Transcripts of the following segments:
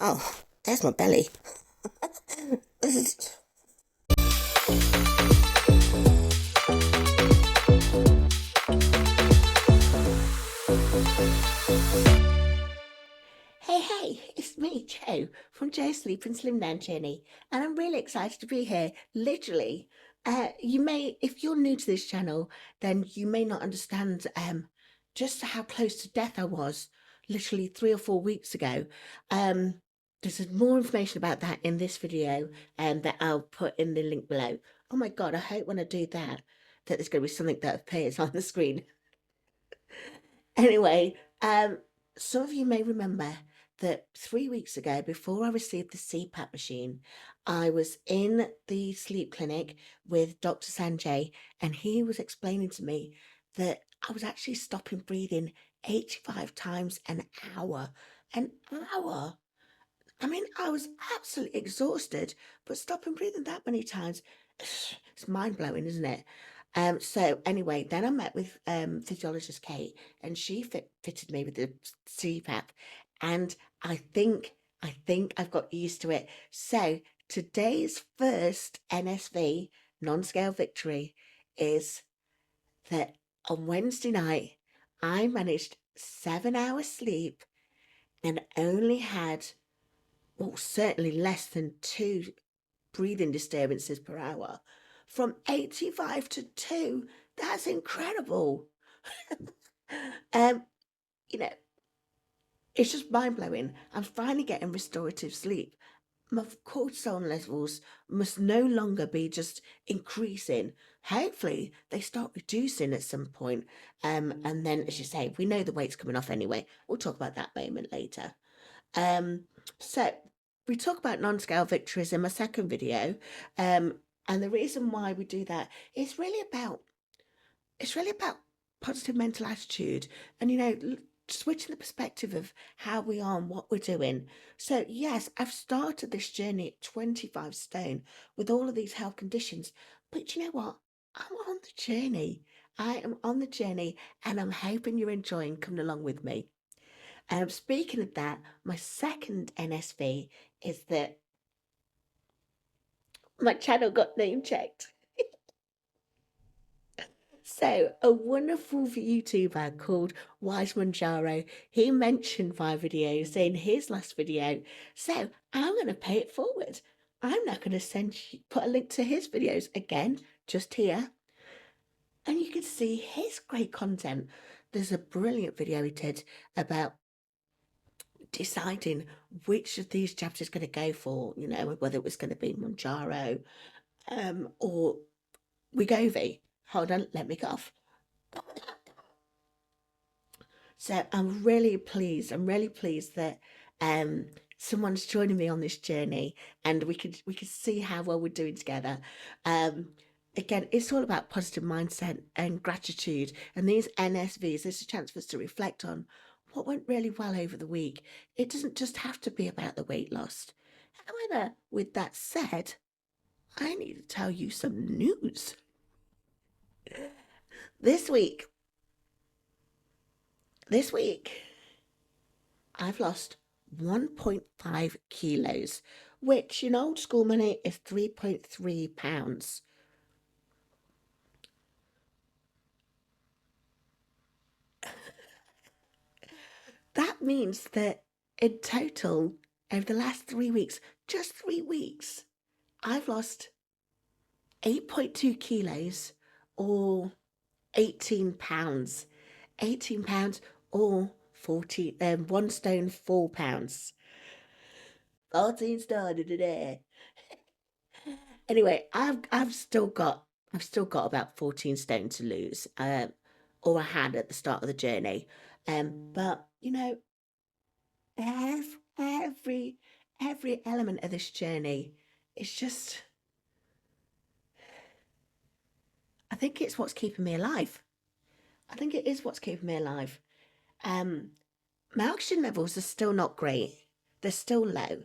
Oh, there's my belly. Hey, it's me, Joe, from Joe's Sleep and Slim Down Journey, and I'm really excited to be here. Literally, if you're new to this channel, then you may not understand just how close to death I was literally 3 or 4 weeks ago. Um, there's more information about that in this video that I'll put in the link below. Oh my God, I hope when I do that, that there's going to be something that appears on the screen. Anyway, some of you may remember that 3 weeks ago, before I received the CPAP machine, I was in the sleep clinic with Dr. Sanjay, and he was explaining to me that I was actually stopping breathing 85 times an hour. An hour. I mean, I was absolutely exhausted, but stopping breathing that many times, it's mind blowing, isn't it? So anyway, then I met with physiologist Kate, and she fitted me with the CPAP, and I think I've got used to it. So today's first NSV non-scale victory is that on Wednesday night I managed 7 hours sleep and only had, well, certainly less than 2 breathing disturbances per hour. From 85 to 2, that's incredible. um, you know, it's just mind blowing. I'm finally getting restorative sleep. My cortisol levels must no longer be just increasing. Hopefully, they start reducing at some point. And then, as you say, we know the weight's coming off anyway. We'll talk about that moment later. Um, so we talk about non-scale victories in my second video. And the reason why we do that is really about positive mental attitude and, switching the perspective of how we are and what we're doing. So yes, I've started this journey at 25 stone with all of these health conditions, but you know what? I'm on the journey. I am on the journey, and I'm hoping you're enjoying coming along with me. Speaking of that, my second NSV is that my channel got name checked. So, a wonderful YouTuber called Wise Mounjaro, he mentioned my video in his last video. So, I'm going to pay it forward. I'm not going to put a link to his videos again, just here. And you can see his great content. There's a brilliant video he did about deciding which of these jabs is going to go for, whether it was going to be Mounjaro or Wegovy. Hold on, let me cough. So I'm really pleased. I'm really pleased that someone's joining me on this journey, and we could see how well we're doing together. Again, it's all about positive mindset and gratitude. And these NSVs, there's a chance for us to reflect on what went really well over the week. It doesn't just have to be about the weight loss. However, with that said, I need to tell you some news. This week, I've lost 1.5 kilos, which in old school money is 3.3 pounds. That means that in total, over the last 3 weeks, just 3 weeks, I've lost 8.2 kilos or 18 pounds. 18 pounds or 1 stone 4 pounds. 14 stone today. Anyway, I've still got about 14 stone to lose, or I had at the start of the journey. But every every element of this journey is just, I think it's what's keeping me alive. I think it is what's keeping me alive. Um, my oxygen levels are still not great. They're still low,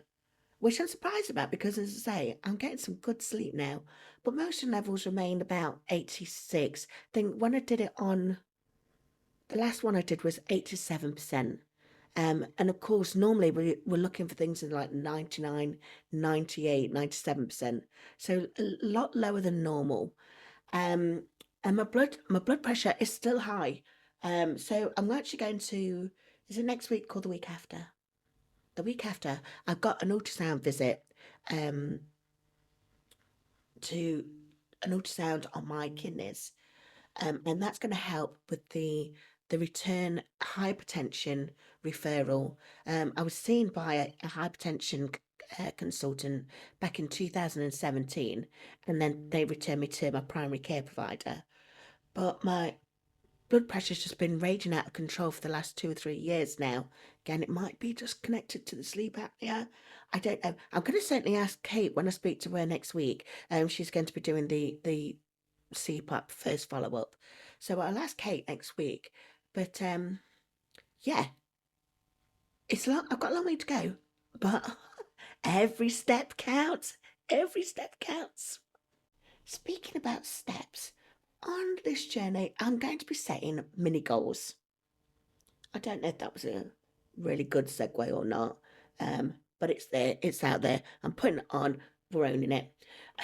which I'm surprised about because, as I say, I'm getting some good sleep now. But my oxygen levels remain about 86. I think when I did it on, the last one I did was 87%. And of course, normally we're looking for things in like 99, 98, 97%. So a lot lower than normal. Um, and my blood pressure is still high. So I'm actually going to, is it next week or the week after? The week after, I've got an ultrasound visit, um, to an ultrasound on my kidneys. And that's going to help with the return hypertension referral. I was seen by a hypertension consultant back in 2017, and then they returned me to my primary care provider. But my blood pressure's just been raging out of control for the last 2 or 3 years now. Again, it might be just connected to the sleep apnea. I don't know. I'm going to certainly ask Kate when I speak to her next week. She's going to be doing the CPAP first follow up. So I'll ask Kate next week. But yeah, it's long. I've got a long way to go, but every step counts. Every step counts. Speaking about steps, on this journey, I'm going to be setting mini goals. I don't know if that was a really good segue or not, but it's there. It's out there. I'm putting it on. We're owning it.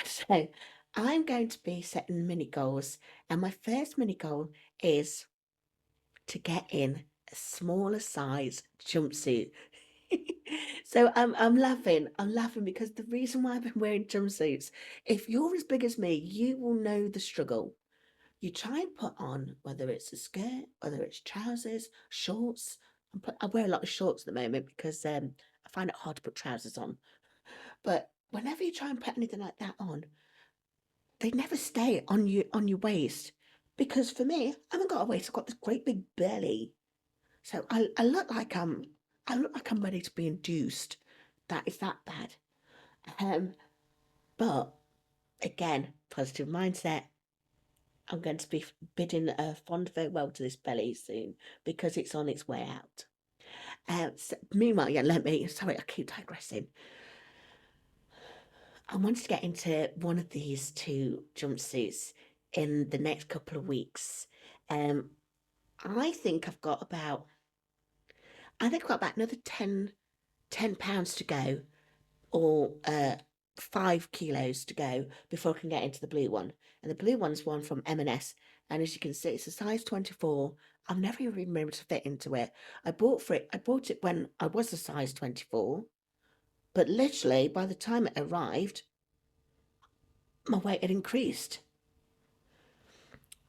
So I'm going to be setting mini goals, and my first mini goal is to get in a smaller size jumpsuit. So I'm laughing. I'm laughing because the reason why I've been wearing jumpsuits, if you're as big as me, you will know the struggle. You try and put on whether it's a skirt, whether it's trousers, shorts. I wear a lot of shorts at the moment because I find it hard to put trousers on. But whenever you try and put anything like that on, they never stay on your waist. Because for me, I haven't got a waist. I've got this great big belly. So I look like I'm ready to be induced. That is that bad. Um, but again, positive mindset. I'm going to be bidding a fond farewell to this belly soon because it's on its way out. Meanwhile, yeah, sorry, I keep digressing. I wanted to get into one of these two jumpsuits in the next couple of weeks. Um, I think I've got about, I think I've got about another £10 to go, or 5 kilos to go before I can get into the blue one. And the blue one's one from M&S. And as you can see, it's a size 24. I've never even been able to fit into it. I bought it when I was a size 24. But literally, by the time it arrived, my weight had increased.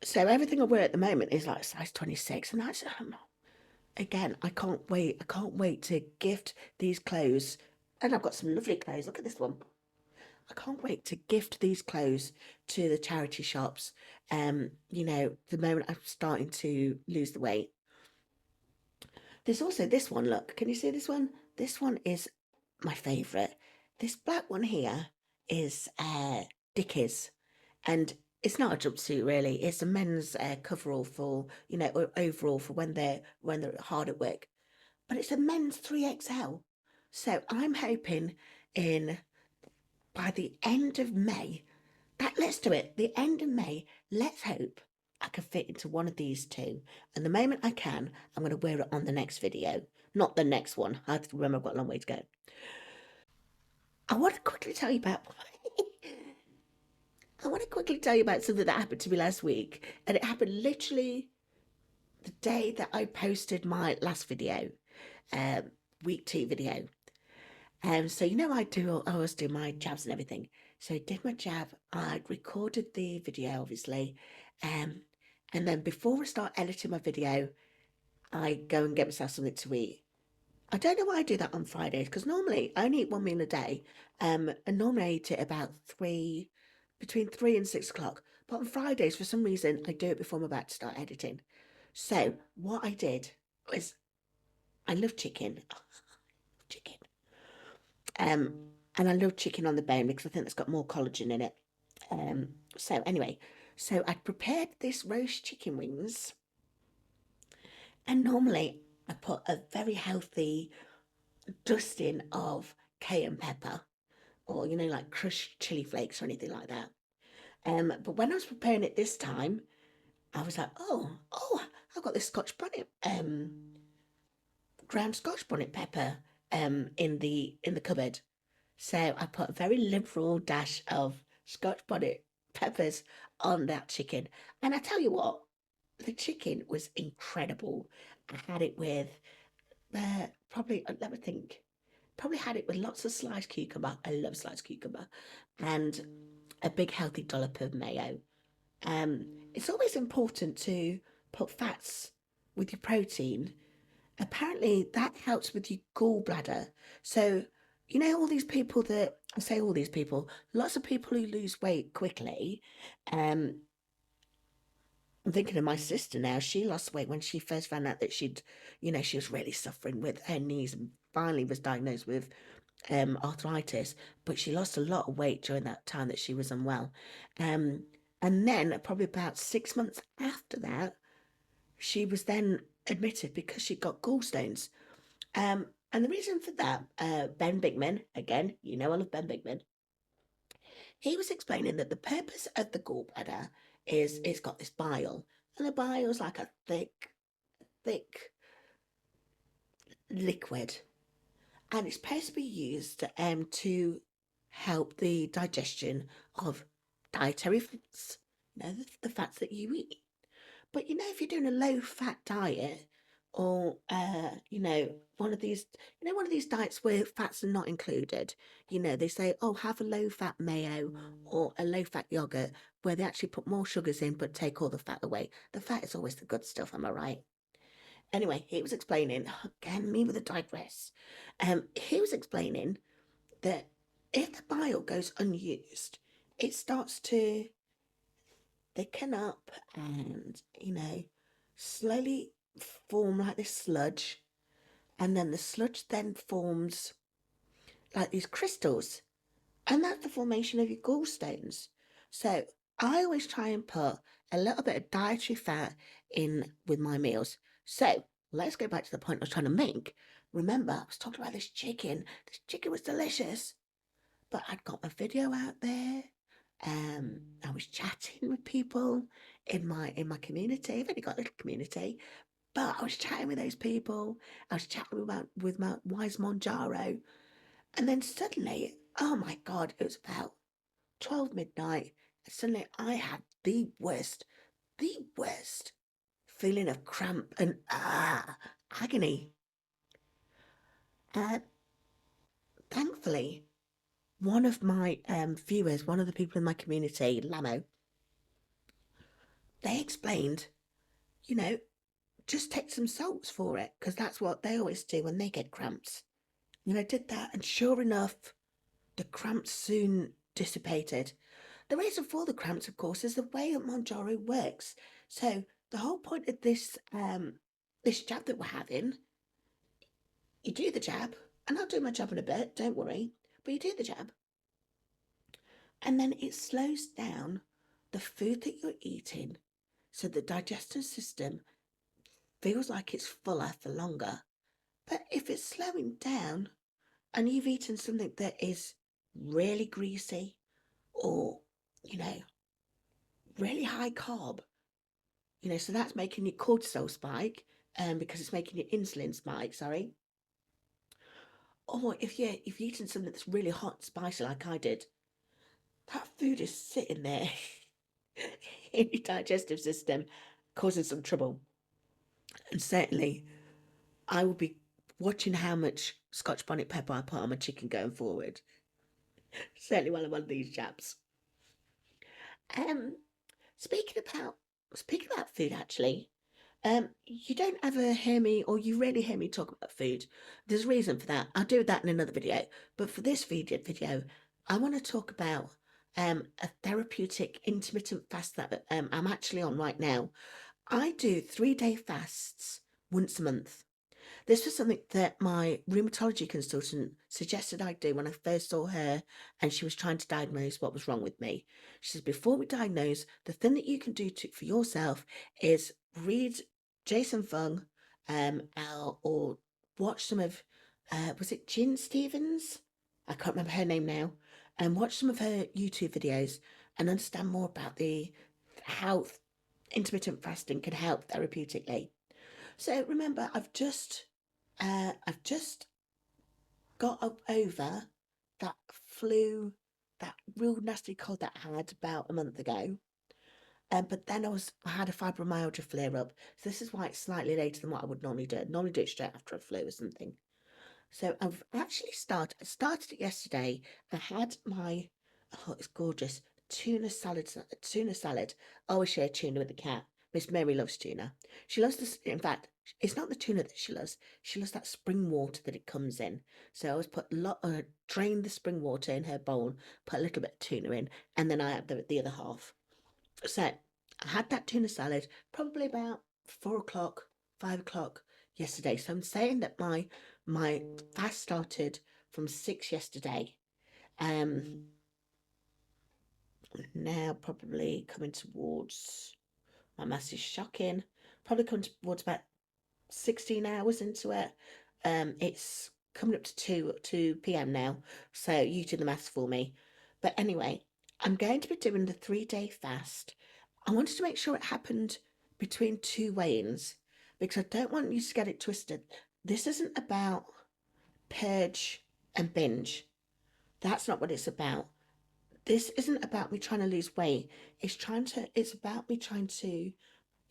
So everything I wear at the moment is like size 26. And that's, again, I can't wait. I can't wait to gift these clothes. And I've got some lovely clothes. Look at this one. I can't wait to gift these clothes to the charity shops. The moment I'm starting to lose the weight. There's also this one, look. Can you see this one? This one is my favourite. This black one here is Dickies. And it's not a jumpsuit really. It's a men's coverall for, or overall for when they're hard at work. But it's a men's 3XL. So I'm hoping in by the end of May. Let's do it. The end of May. Let's hope I can fit into one of these two. And the moment I can, I'm going to wear it on the next video. Not the next one. I have to remember I've got a long way to go. I want to quickly tell you about I want to quickly tell you about something that happened to me last week. And it happened literally the day that I posted my last video, week 2 video. So I always do my jabs and everything. So I did my jab. I recorded the video, obviously, and then before I start editing my video, I go and get myself something to eat. I don't know why I do that on Fridays because normally I only eat one meal a day, and normally I eat it about between 3 and 6 o'clock. But on Fridays, for some reason, I do it before I'm about to start editing. So what I did was I love chicken. Chicken. Um, and I love chicken on the bone because I think it's got more collagen in it. So anyway, so I'd prepared this roast chicken wings, and normally I put a very healthy dusting of cayenne pepper, or like crushed chili flakes or anything like that. But when I was preparing it this time, I was like, oh, I've got this Scotch Bonnet ground Scotch bonnet pepper in the cupboard. So I put a very liberal dash of Scotch bonnet peppers on that chicken. And I tell you what, the chicken was incredible. I had it with probably, let me think, probably had it with lots of sliced cucumber. I love sliced cucumber. And a big healthy dollop of mayo. Um, it's always important to put fats with your protein. Apparently, that helps with your gallbladder. So, all these people that I say, all these people, lots of people who lose weight quickly. Um, I'm thinking of my sister now. She lost weight when she first found out that she was really suffering with her knees and finally was diagnosed with arthritis. But she lost a lot of weight during that time that she was unwell. Um, and then, probably about 6 months after that, she was then admitted because she got gallstones. And the reason for that, Ben Bigman, again, I love Ben Bigman, he was explaining that the purpose of the gallbladder is it's got this bile, and the bile is like a thick liquid, and it's supposed to be used to help the digestion of dietary fats, the fats that you eat. But if you're doing a low fat diet or one of these diets where fats are not included, they say, oh, have a low fat mayo or a low fat yogurt where they actually put more sugars in but take all the fat away. The fat is always the good stuff, am I right? Anyway, he was explaining, again, me with a digress. He was explaining that if the bile goes unused, it starts to thicken up and, slowly form like this sludge. And then the sludge then forms like these crystals. And that's the formation of your gallstones. So I always try and put a little bit of dietary fat in with my meals. So let's go back to the point I was trying to make. Remember, I was talking about this chicken. This chicken was delicious. But I'd got my video out there. I was chatting with people in my community. I've only got a little community, but I was chatting with those people. I was chatting with my wise Mounjaro, and then suddenly, oh my God, it was about 12 midnight, and suddenly I had the worst feeling of cramp and agony. And thankfully, one of my viewers, one of the people in my community, Lamo, they explained, you know, just take some salts for it, because that's what they always do when they get cramps. And I did that, and sure enough, the cramps soon dissipated. The reason for the cramps, of course, is the way that Mounjaro works. So the whole point of this jab that we're having, you do the jab, and I'll do my jab in a bit, don't worry, but you do the jab, and then it slows down the food that you're eating, so the digestive system feels like it's fuller for longer. But if it's slowing down and you've eaten something that is really greasy or, you know, really high carb, so that's making your cortisol spike, because it's making your insulin spike, sorry. Or if you've eaten something that's really hot and spicy like I did, that food is sitting there in your digestive system causing some trouble. And certainly I will be watching how much Scotch bonnet pepper I put on my chicken going forward. Certainly while I'm on these jabs. Um, speaking about food, actually, you don't ever hear me, or you rarely hear me talk about food. There's a reason for that. I'll do that in another video. But for this video, I want to talk about a therapeutic intermittent fast that I'm actually on right now. I do 3-day fasts once a month. This was something that my rheumatology consultant suggested I do when I first saw her, and she was trying to diagnose what was wrong with me. She says, before we diagnose, the thing that you can do for yourself is read Jason Fung, or watch some of, was it Jen Stevens? I can't remember her name now. And watch some of her YouTube videos and understand more about how intermittent fasting can help therapeutically. So remember, I've just I've just got up over that flu, that real nasty cold that I had about a month ago. But then I had a fibromyalgia flare up. So this is why it's slightly later than what I would normally do. I'd normally do it straight after a flu or something. So I've actually I started it yesterday. I had my, oh, it's gorgeous, tuna salad. I always share tuna with the cat. Miss Mary loves tuna. She loves this, in fact, it's not the tuna that she loves. She loves that spring water that it comes in. So I always drain the spring water in her bowl, put a little bit of tuna in, and then I add the other half. So I had that tuna salad probably about 4 o'clock, 5 o'clock yesterday. So I'm saying that my fast started from 6 yesterday. Um, Now probably coming towards, my maths is shocking. Probably coming towards about 16 hours into it. It's coming up to 2 p.m. now, so you do the maths for me. But anyway, I'm going to be doing the 3-day fast. I wanted to make sure it happened between two weigh-ins because I don't want you to get it twisted. This isn't about purge and binge. That's not what it's about. This isn't about me trying to lose weight. It's about me trying to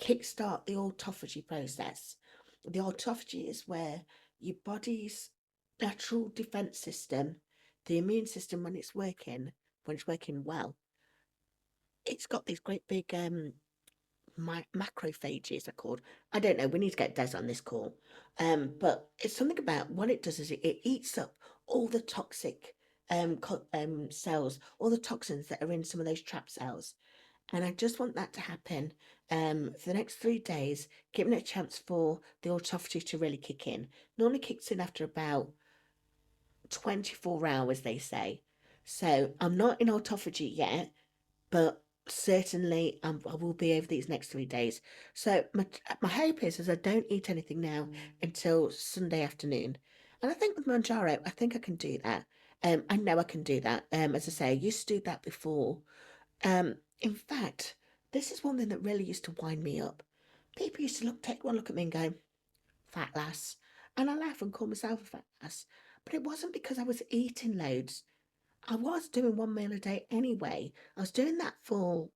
kickstart the autophagy process. The autophagy is where your body's natural defense system, the immune system, when it's working well, it's got these great big macrophages, they're called. I don't know. We need to get Des on this call. But it's something about what it does is it eats up all the toxic cells, all the toxins that are in some of those trap cells. And I just want that to happen for the next 3 days, giving it a chance for the autophagy to really kick in. Normally kicks in after about 24 hours, they say. So I'm not in autophagy yet, but certainly I will be over these next 3 days. So my hope is I don't eat anything now until Sunday afternoon. And I think with Mounjaro, I think I can do that. I know I can do that. As I say, I used to do that before. In fact, this is one thing that really used to wind me up. People used to take one look at me and go, fat lass. And I laugh and call myself a fat lass. But it wasn't because I was eating loads. I was doing one meal a day anyway. I was doing that for,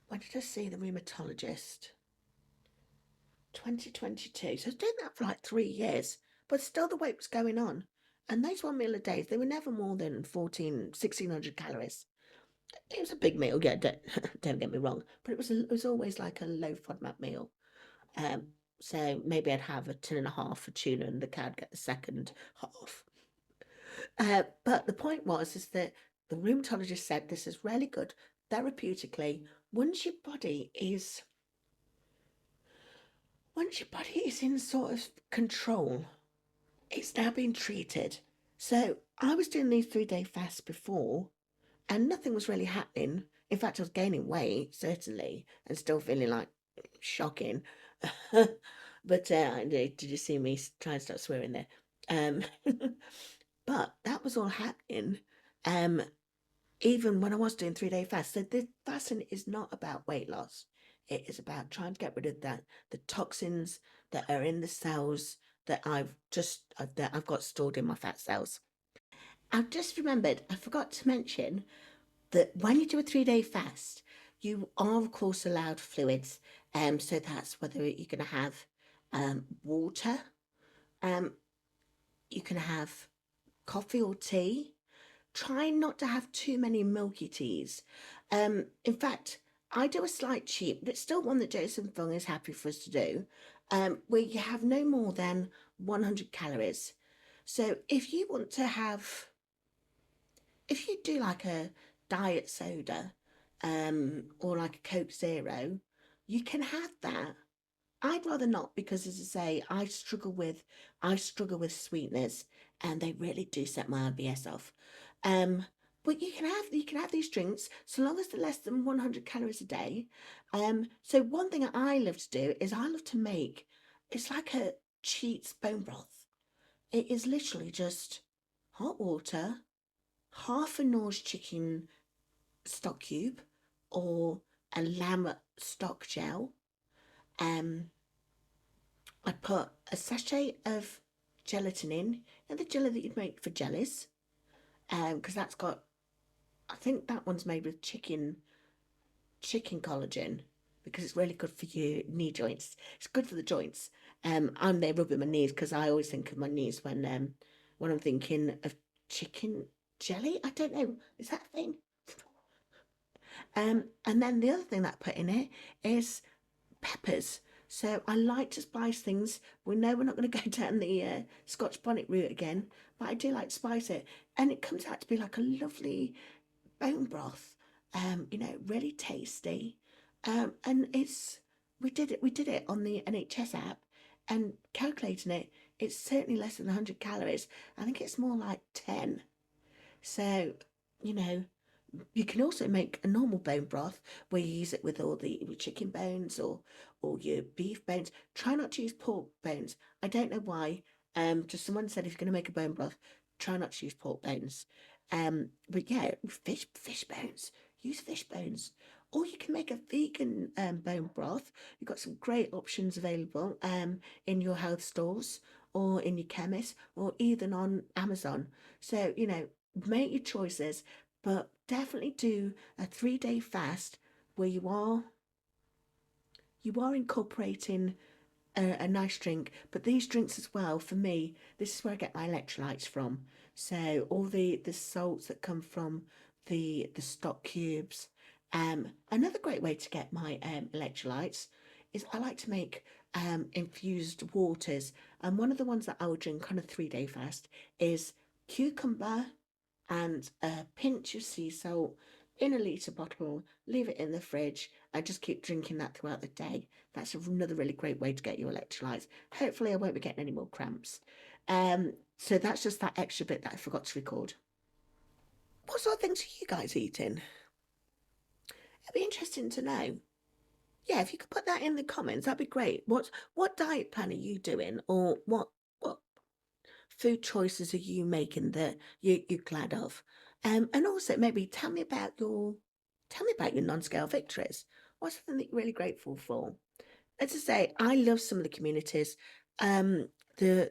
when did I see the rheumatologist? 2022. So I was doing that for like 3 years. But still the weight was going on. And those one meal a day, they were never more than 1,600 calories. It was a big meal, yeah, don't get me wrong, but it was always like a low FODMAP meal. Um, so maybe I'd have a tin and a half for tuna and the cat get the second half. But the point is that the rheumatologist said this is really good therapeutically. Once your body is once your body is in sort of control, it's now being treated. So I was doing these 3-day fasts before, and nothing was really happening. In fact, I was gaining weight, certainly, and still feeling like shocking. But did you see me try and start swearing there? Um, but that was all happening. Um, Even when I was doing 3-day fast. So the fasting is not about weight loss. It is about trying to get rid of the toxins that are in the cells that I've got stored in my fat cells. I've just remembered, I forgot to mention that when you do a 3-day fast, you are of course allowed fluids. So that's whether you're going to have water, um, you can have coffee or tea. Try not to have too many milky teas. In fact, I do a slight cheat, but it's still one that Jason Fung is happy for us to do, where you have no more than 100 calories. So if you do like a diet soda, or like a Coke Zero, you can have that. I'd rather not because, as I say, I struggle with sweeteners, and they really do set my IBS off. Um, but you can have these drinks so long as they're less than 100 calories a day. So one thing I love to do is I love to make, it's like a cheats bone broth. It is literally just hot water, half a Norse chicken stock cube, or a lamb stock gel, um, I put a sachet of gelatin in, and the jelly that you'd make for jellies, because that's got, I think that one's made with chicken collagen, because it's really good for your knee joints. It's good for the joints. I'm there rubbing my knees because I always think of my knees when I'm thinking of chicken jelly. I don't know, is that a thing? And then the other thing that I put in it is peppers. So I like to spice things. We know we're not going to go down the Scotch bonnet route again, but I do like to spice it, and it comes out to be like a lovely bone broth. Really tasty. And it's we did it on the NHS app, and calculating it, it's certainly less than 100 calories. I think it's more like 10. So, you know, you can also make a normal bone broth where you use it with all the chicken bones or your beef bones. Try not to use pork bones. I don't know why. Just someone said if you're going to make a bone broth, try not to use pork bones. But yeah, fish bones. Use fish bones. Or you can make a vegan bone broth. You've got some great options available in your health stores or in your chemist or even on Amazon. So, make your choices, but definitely do a 3-day fast where you are incorporating a nice drink. But these drinks as well, for me, this is where I get my electrolytes from. So all the salts that come from the stock cubes. Another great way to get my electrolytes is I like to make infused waters, and one of the ones that I would drink on a 3-day fast is cucumber and a pinch of sea salt in a litre bottle, leave it in the fridge, and just keep drinking that throughout the day. That's another really great way to get your electrolytes. Hopefully, I won't be getting any more cramps. So that's just that extra bit that I forgot to record. What sort of things are you guys eating? It'd be interesting to know. Yeah, if you could put that in the comments, that'd be great. What diet plan are you doing, or what food choices are you making that you're glad of? And also maybe tell me about your non-scale victories. What's something that you're really grateful for? As I say, I love some of the communities. The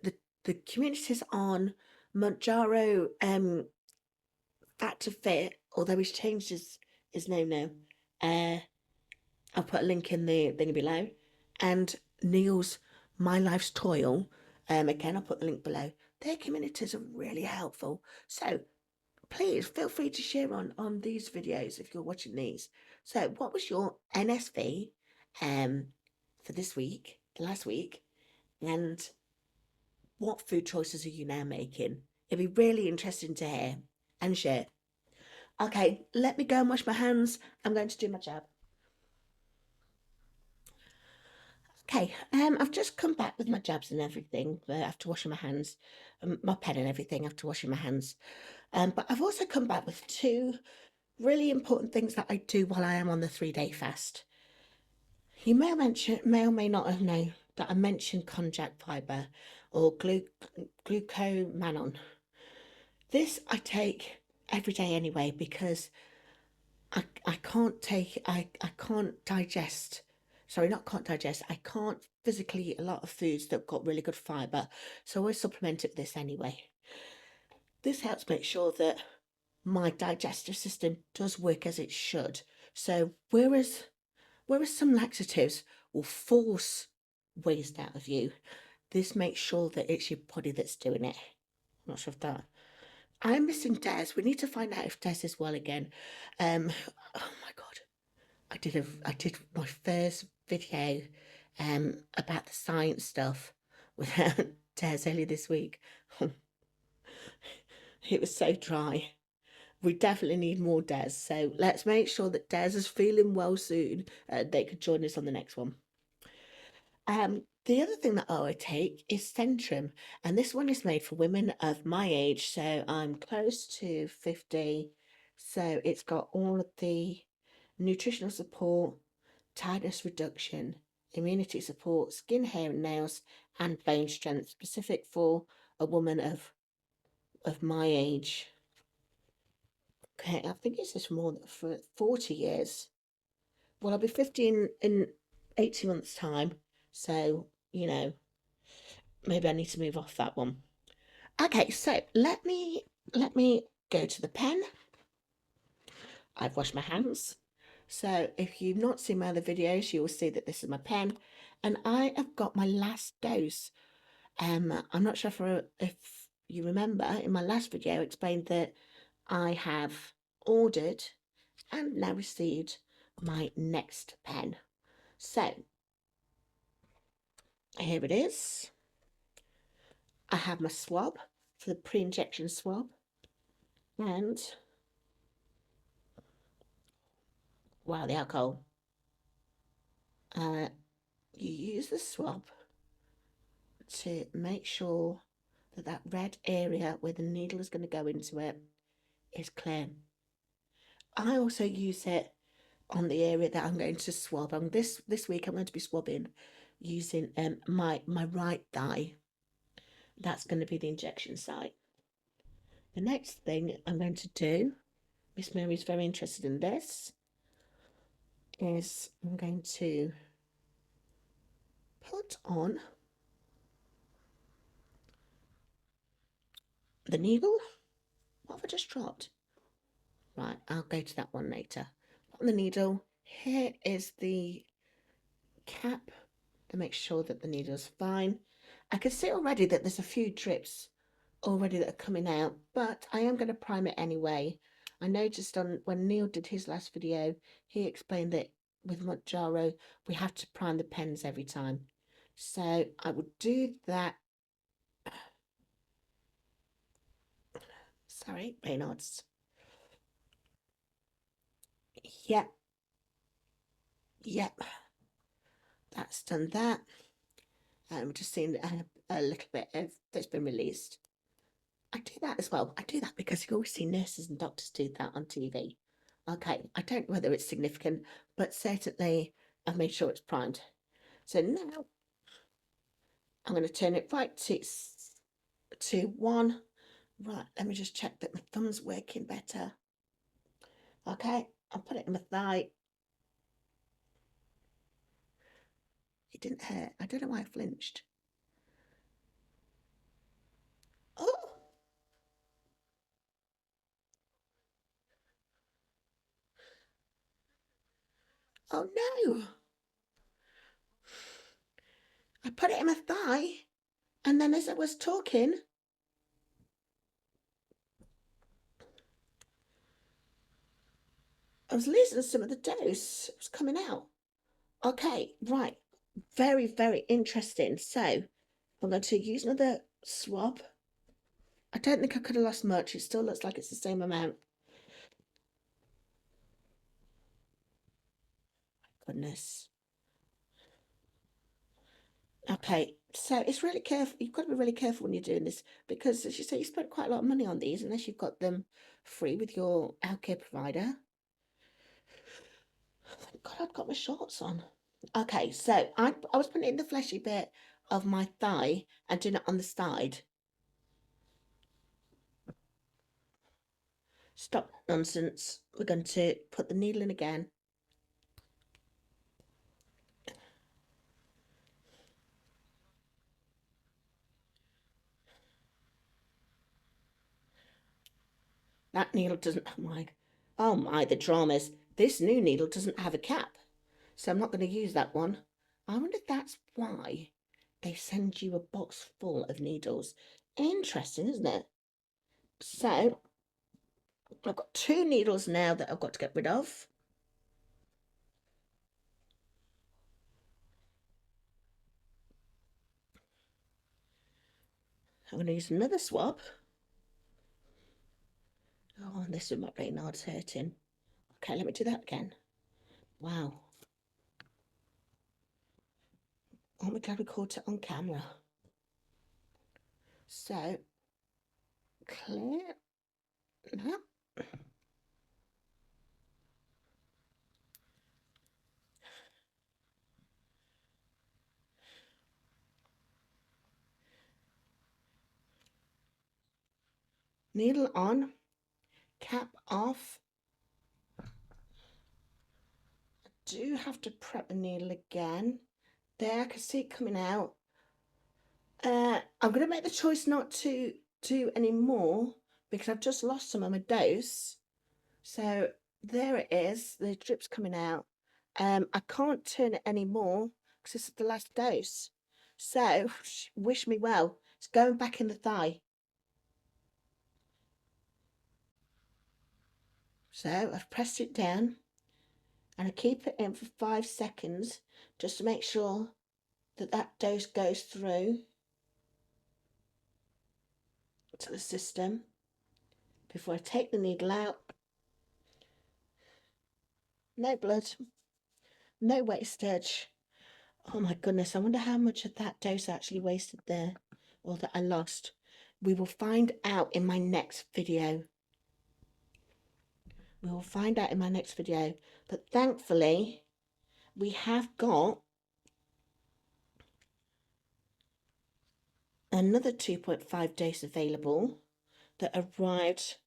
communities on Mounjaro Fat to Fit, although he's changed his name now. Uh, I'll put a link in the thing below. And Neil's My Life's Toil, again, I'll put the link below. Their communities are really helpful. So please feel free to share on these videos if you're watching these. So what was your NSV for this week, last week, and what food choices are you now making? It'd be really interesting to hear and share. Okay, let me go and wash my hands. I'm going to do my job. Okay, I've just come back with my jabs and everything after washing my hands, my pen and everything after washing my hands. But I've also come back with two really important things that I do while I am on the 3-day fast. You may or may not have known that I mentioned konjac fiber or glucomannan. This I take every day anyway because I can't take I can't digest. Sorry, not can't digest. I can't physically eat a lot of foods that have got really good fiber, so I always supplement it with this anyway. This helps make sure that my digestive system does work as it should. So whereas some laxatives will force waste out of you, this makes sure that it's your body that's doing it. I'm not sure if that. I'm missing Des. We need to find out if Des is well again. Oh my god, I did my first video about the science stuff without Des earlier this week. It was so dry. We definitely need more Des. So let's make sure that Des is feeling well soon. They could join us on the next one. The other thing that I would take is Centrum, and this one is made for women of my age. So I'm close to 50. So it's got all of the nutritional support, tiredness reduction, immunity support, skin, hair, and nails, and bone strength, specific for a woman of my age. Okay, I think it's just more than for 40 years. Well, I'll be 50 in 18 months' time. So, Maybe I need to move off that one. Okay, so let me go to the pen. I've washed my hands. So if you've not seen my other videos, you will see that this is my pen. And I have got my last dose. I'm not sure if you remember, in my last video, I explained that I have ordered and now received my next pen. So here it is. I have my swab for the pre-injection swab. And wow, the alcohol. You use the swab to make sure that that red area where the needle is going to go into it is clear. I also use it on the area that I'm going to swab. And this week I'm going to be swabbing using my right thigh. That's going to be the injection site. The next thing I'm going to do, Miss Mary's very interested in this, is I'm going to put on the needle. What have I just dropped? Right, I'll go to that one later. Put on the needle. Here is the cap to make sure that the needle is fine. I can see already that there's a few drips already that are coming out, but I am going to prime it anyway. I noticed on when Neil did his last video, he explained that with Mounjaro, we have to prime the pens every time. So I will do that. Sorry, Reynolds. Yep, yep, that's done that. I'm just seeing a little bit of that's been released. I do that as well. I do that because you always see nurses and doctors do that on TV. Okay, I don't know whether it's significant, but certainly I've made sure it's primed. So now I'm going to turn it right to 1. Right, let me just check that my thumb's working better. Okay, I'll put it in my thigh. It didn't hurt. I don't know why I flinched. Oh, oh no. I put it in my thigh, and then as I was talking, I was losing some of the dose. It was coming out. Okay, right. Very, very interesting. So I'm going to use another swab. I don't think I could have lost much. It still looks like it's the same amount. Goodness. Okay, so it's really careful. You've got to be really careful when you're doing this because, as you say, you spent quite a lot of money on these unless you've got them free with your healthcare provider. Thank God I've got my shorts on. Okay, so I was putting it in the fleshy bit of my thigh and doing it on the side. Stop nonsense. We're going to put the needle in again. That needle doesn't, oh my, the dramas. This new needle doesn't have a cap, so I'm not going to use that one. I wonder if that's why they send you a box full of needles. Interesting, isn't it? So I've got 2 needles now that I've got to get rid of. I'm going to use another swab. Oh, and this is my Raynaud's hurting. Okay, let me do that again. Wow. Oh my God, we caught it on camera. So, clear. No. Needle on, cap off. Do have to prep the needle again. There, I can see it coming out. I'm going to make the choice not to do any more because I've just lost some of my dose. So there it is. The drip's coming out. I can't turn it anymore because this is the last dose. So wish me well. It's going back in the thigh. So I've pressed it down and I keep it in for 5 seconds just to make sure that that dose goes through to the system before I take the needle out. No blood, no wastage. Oh my goodness, I wonder how much of that dose I actually wasted there, or that I lost. We will find out in my next video. We will find out in my next video. But thankfully, we have got another 2.5 dose available that arrived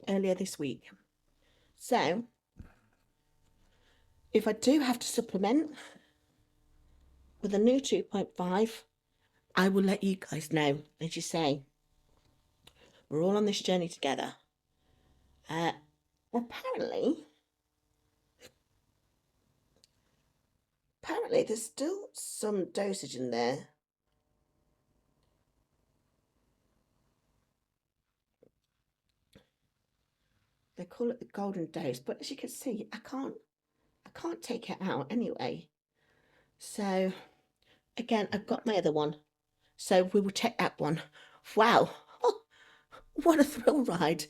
earlier this week. So, if I do have to supplement with a new 2.5, I will let you guys know. As you say, we're all on this journey together. Apparently there's still some dosage in there. They call it the golden dose, but as you can see, I can't take it out anyway. So again, I've got my other one. So we will check that one. Wow. Oh, what a thrill ride.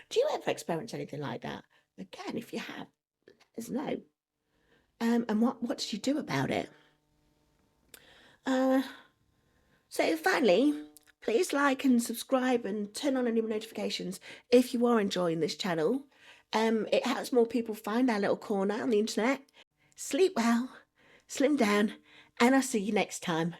Do you ever experience anything like that? Again, if you have, let us know. And what did you do about it? So finally, please like and subscribe and turn on any notifications if you are enjoying this channel. It helps more people find our little corner on the internet. Sleep well, slim down, and I'll see you next time.